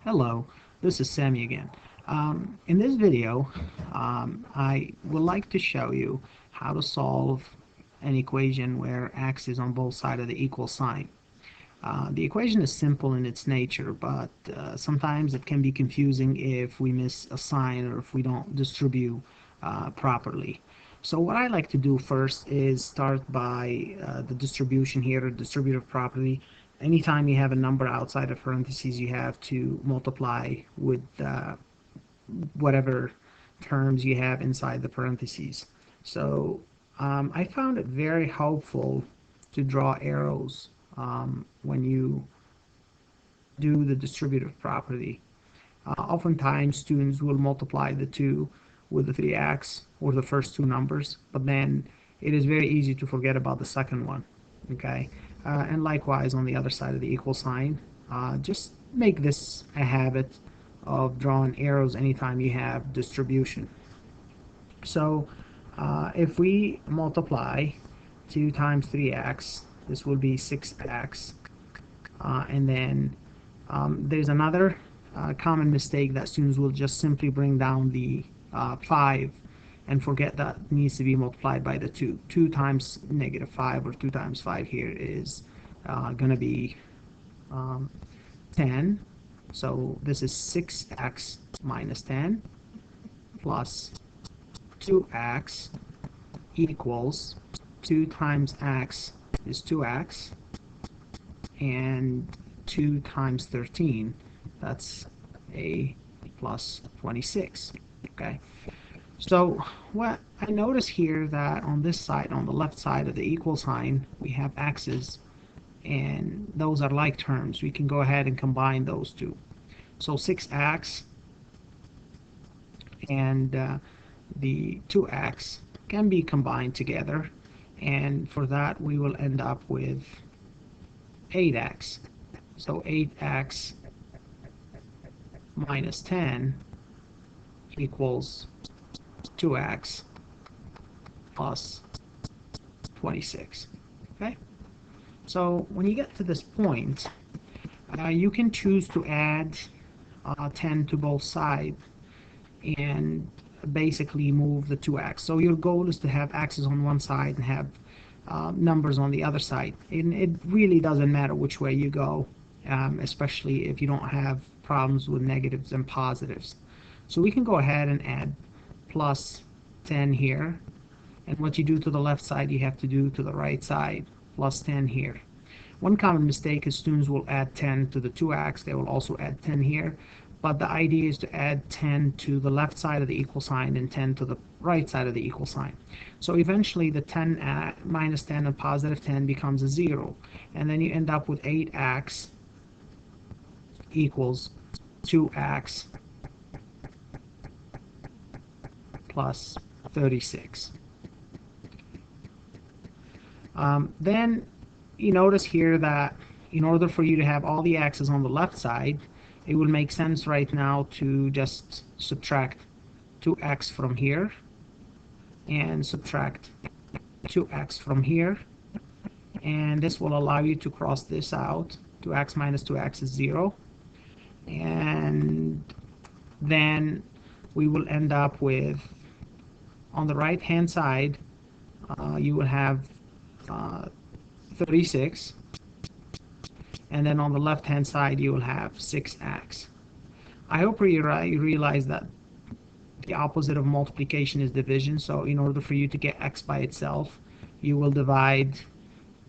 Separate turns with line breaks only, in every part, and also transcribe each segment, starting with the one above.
Hello, this is Sammy again. In this video, I would like to show you how to solve an equation where x is on both sides of the equal sign. The equation is simple in its nature, but sometimes it can be confusing if we miss a sign or if we don't distribute properly. So what I like to do first is start by the distribution here, or distributive property. Anytime you have a number outside of parentheses, you have to multiply with whatever terms you have inside the parentheses. So I found it very helpful to draw arrows when you do the distributive property. Oftentimes students will multiply the 2 with the 3x or the first two numbers, but then it is very easy to forget about the second one. Okay, and likewise on the other side of the equal sign, just make this a habit of drawing arrows anytime you have distribution. So if we multiply 2 times 3x, this will be 6x, and then there's another common mistake that students will just simply bring down the 5 and forget that needs to be multiplied by the 2. 2 times negative 5, or 2 times 5 here, is going to be 10. So this is 6x minus 10 plus 2x equals 2 times x is 2x, and 2 times 13, that's a plus 26. Okay, so what I notice here that on this side, on the left side of the equal sign, we have x's, and those are like terms. We can go ahead and combine those two. So 6x and the 2x can be combined together, and for that we will end up with 8x. So 8x minus 10 equals 2x plus 26. Okay, so when you get to this point, you can choose to add 10 to both sides and basically move the 2x. So your goal is to have x's on one side and have numbers on the other side, and it really doesn't matter which way you go, especially if you don't have problems with negatives and positives. So we can go ahead and add plus 10 here, and what you do to the left side you have to do to the right side, plus 10 here. One common mistake is students will add 10 to the 2x. They will also add 10 here, but the idea is to add 10 to the left side of the equal sign and 10 to the right side of the equal sign. So eventually the 10 minus 10 and positive 10 becomes a 0, and then you end up with 8x equals 2x plus 36. Then you notice here that in order for you to have all the x's on the left side, it would make sense right now to just subtract 2x from here and subtract 2x from here, and this will allow you to cross this out. 2x minus 2x is 0, and then we will end up with, on the right hand side, you will have 36, and then on the left hand side you will have 6x. I hope you realize that the opposite of multiplication is division. So in order for you to get x by itself, you will divide,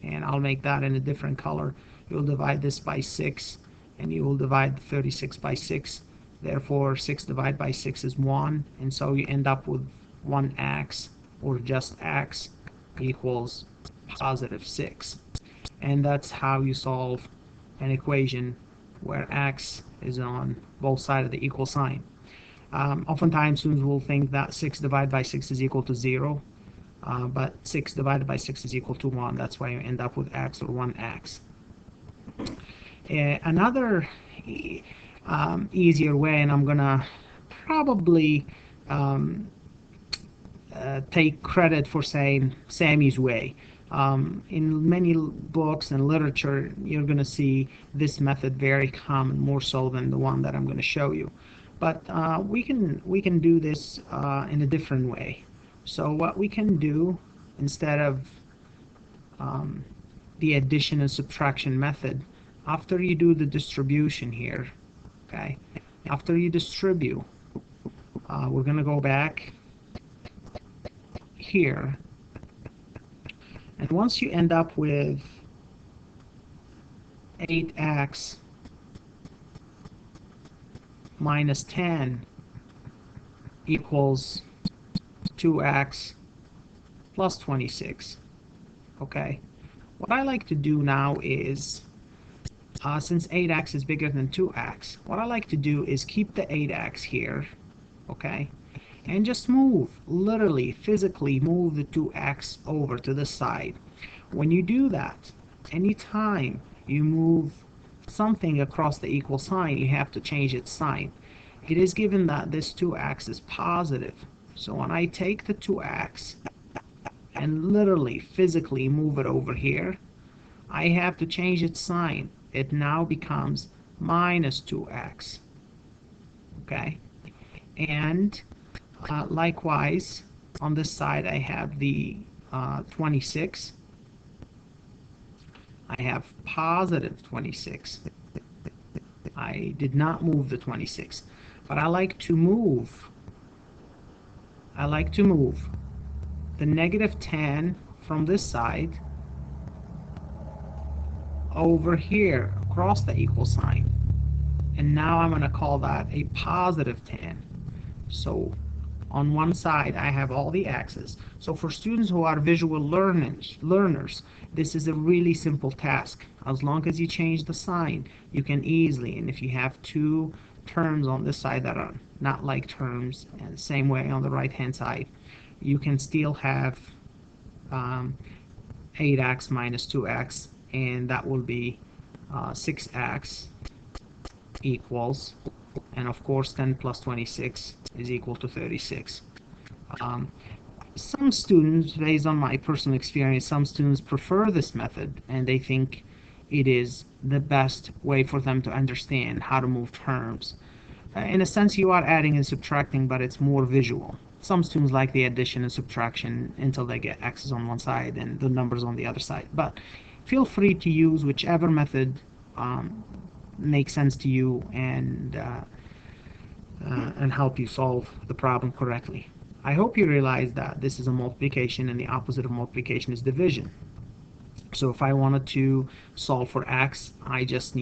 and I'll make that in a different color, you'll divide this by 6, and you will divide the 36 by 6. Therefore 6 divided by 6 is 1, and so you end up with 1x, or just x, equals positive 6. And that's how you solve an equation where x is on both sides of the equal sign. Oftentimes students will think that 6 divided by 6 is equal to 0, but 6 divided by 6 is equal to 1. That's why you end up with x, or 1x. Another easier way, and I'm gonna probably take credit for saying Sammy's way. In many books and literature, you're going to see this method very common, more so than the one that I'm going to show you. But we can do this in a different way. So what we can do, instead of um, the addition and subtraction method, after you do the distribution here, okay, after you distribute, we're going to go back here, and once you end up with 8x minus 10 equals 2x plus 26, okay, what I like to do now is, since 8x is bigger than 2x, what I like to do is keep the 8x here, okay, and just move, literally, physically move the 2x over to the side. When you do that, anytime you move something across the equal sign, you have to change its sign. It is given that this 2x is positive. So when I take the 2x and literally, physically move it over here, I have to change its sign. It now becomes minus 2x. Okay? And likewise, on this side, I have the 26. I have positive 26. I did not move the 26, but I like to move the negative 10 from this side over here across the equal sign, and now I'm going to call that a positive 10. So on one side I have all the x's. So for students who are visual learners, this is a really simple task. As long as you change the sign, you can easily, and if you have two terms on this side that are not like terms, and the same way on the right hand side, you can still have 8x minus 2x, and that will be 6x equals, and of course 10 plus 26 is equal to 36. Some students, based on my personal experience, some students prefer this method, and they think it is the best way for them to understand how to move terms. In a sense, you are adding and subtracting, but it's more visual. Some students like the addition and subtraction until they get x's on one side and the numbers on the other side. But feel free to use whichever method makes sense to you and help you solve the problem correctly. I hope you realize that this is a multiplication and the opposite of multiplication is division. So if I wanted to solve for x, I just need